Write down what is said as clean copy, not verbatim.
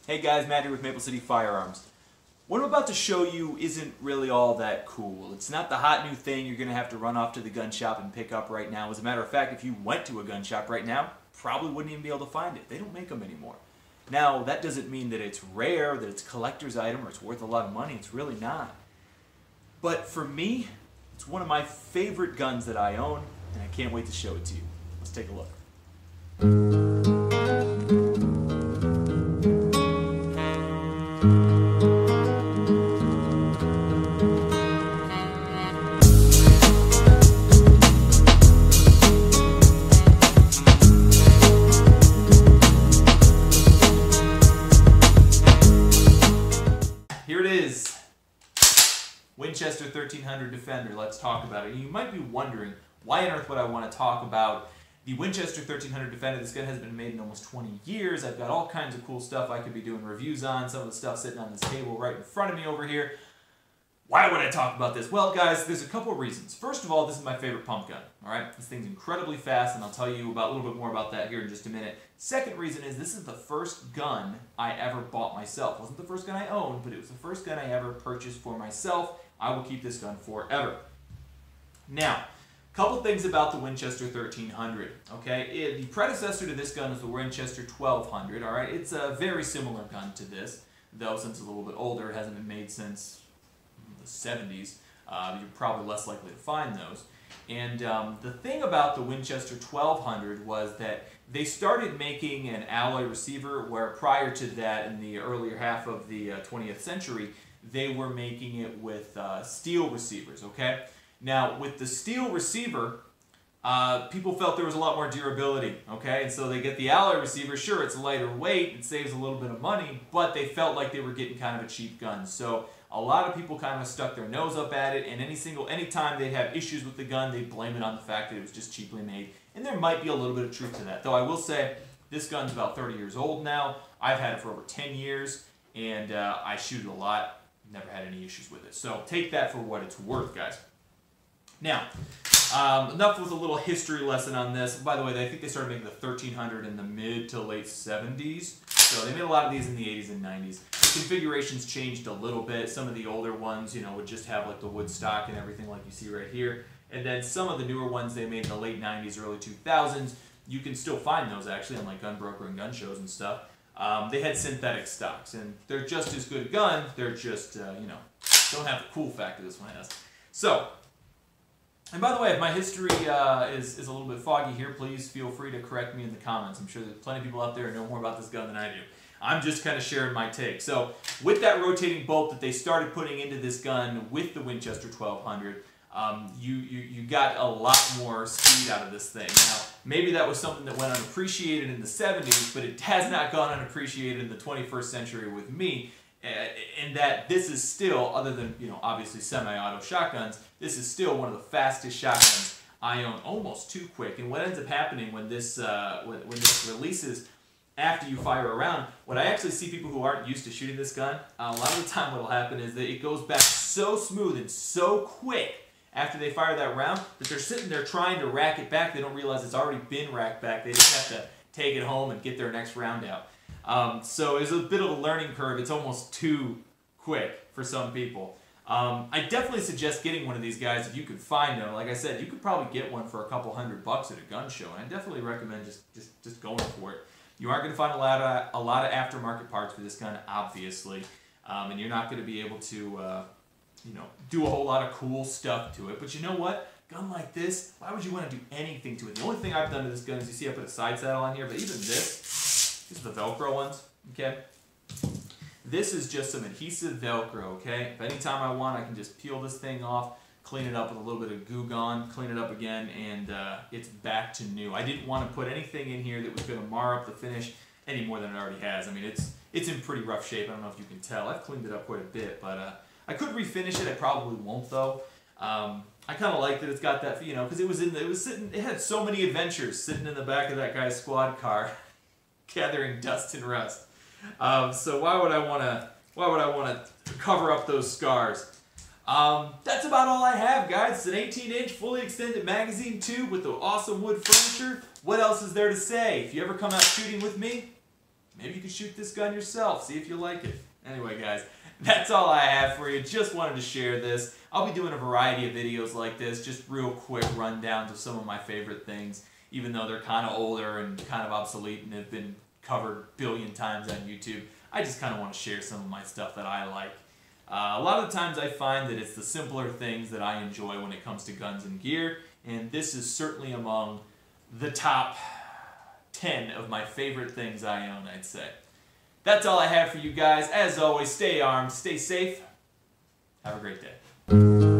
Hey guys, Matt here with Maple City Firearms. What I'm about to show you isn't really all that cool. It's not the hot new thing you're going to have to run off to the gun shop and pick up right now. As a matter of fact, if you went to a gun shop right now, probably wouldn't even be able to find it. They don't make them anymore. Now, that doesn't mean that it's rare, that it's a collector's item, or it's worth a lot of money. It's really not. But for me, it's one of my favorite guns that I own, and I can't wait to show it to you. Let's take a look. Here it is, Winchester 1300 Defender. Let's talk about it. You might be wondering, why on earth would I want to talk about the Winchester 1300 Defender? This gun has been made in almost 20 years. I've got all kinds of cool stuff I could be doing reviews on. Some of the stuff sitting on this table right in front of me over here. Why would I talk about this? Well, guys, there's a couple of reasons. First of all, this is my favorite pump gun. All right, this thing's incredibly fast, and I'll tell you about a little bit more about that here in just a minute. Second reason is this is the first gun I ever bought myself. It wasn't the first gun I owned, but it was the first gun I ever purchased for myself. I will keep this gun forever. Now, a couple things about the Winchester 1300. Okay, the predecessor to this gun is the Winchester 1200. All right, it's a very similar gun to this, though since it's a little bit older, it hasn't been made since the 70s. You're probably less likely to find those. And the thing about the Winchester 1200 was that they started making an alloy receiver, where prior to that, in the earlier half of the 20th century, they were making it with steel receivers, okay? Now, with the steel receiver, people felt there was a lot more durability, okay? And so they get the alloy receiver. Sure, it's lighter weight, it saves a little bit of money, but they felt like they were getting kind of a cheap gun. So a lot of people kind of stuck their nose up at it, and any time they'd have issues with the gun, they'd blame it on the fact that it was just cheaply made. And there might be a little bit of truth to that. Though I will say, this gun's about 30 years old now. I've had it for over 10 years, and I shoot it a lot. Never had any issues with it. So take that for what it's worth, guys. Now, enough with a little history lesson on this. By the way, I think they started making the 1300 in the mid to late 70s. So they made a lot of these in the 80s and 90s. The configurations changed a little bit. Some of the older ones, you know, would just have like the wood stock and everything like you see right here. And then some of the newer ones they made in the late 90s, early 2000s, you can still find those actually on like Gun Broker and gun shows and stuff. They had synthetic stocks, and they're just as good a gun. They're just, you know, don't have the cool factor this one has. So, and by the way, if my history is a little bit foggy here, please feel free to correct me in the comments. I'm sure there's plenty of people out there who know more about this gun than I do. I'm just kind of sharing my take. So, with that rotating bolt that they started putting into this gun with the Winchester 1200, you got a lot more speed out of this thing. Now, maybe that was something that went unappreciated in the 70s, but it has not gone unappreciated in the 21st century with me. In that this is still, other than, you know, obviously semi-auto shotguns, this is still one of the fastest shotguns I own, almost too quick. And what ends up happening when this releases after you fire a round, what I actually see people who aren't used to shooting this gun, a lot of the time what will happen is that it goes back so smooth and so quick after they fire that round that they're sitting there trying to rack it back. They don't realize it's already been racked back. They just have to take it home and get their next round out. So there's a bit of a learning curve. It's almost too quick for some people. I definitely suggest getting one of these guys if you could find them. Like I said, you could probably get one for a couple $100 at a gun show, and I definitely recommend just going for it. You aren't going to find a lot of aftermarket parts for this gun, obviously, and you're not going to be able to you know, do a whole lot of cool stuff to it. But you know what? Gun like this, why would you want to do anything to it? The only thing I've done to this gun is, you see I put a side saddle on here, but even this, these are the Velcro ones, okay? This is just some adhesive Velcro, okay? If anytime I want, I can just peel this thing off, clean it up with a little bit of Goo Gone, clean it up again, and it's back to new. I didn't want to put anything in here that was going to mar up the finish any more than it already has. I mean, it's in pretty rough shape. I don't know if you can tell. I've cleaned it up quite a bit, but I could refinish it. I probably won't, though. I kind of like that it's got that, you know, because it had so many adventures sitting in the back of that guy's squad car, gathering dust and rust. So why would I want to cover up those scars? That's about all I have, guys. It's an 18-inch fully extended magazine tube with the awesome wood furniture. What else is there to say? If you ever come out shooting with me, maybe you can shoot this gun yourself, see if you like it. Anyway, guys, that's all I have for you. Just wanted to share this. I'll be doing a variety of videos like this, just real quick rundowns of some of my favorite things, even though they're kind of older and kind of obsolete and have been covered a billion times on YouTube. I just kind of want to share some of my stuff that I like. A lot of the times I find that it's the simpler things that I enjoy when it comes to guns and gear, and this is certainly among the top 10 of my favorite things I own, I'd say. That's all I have for you guys. As always, stay armed, stay safe. Have a great day.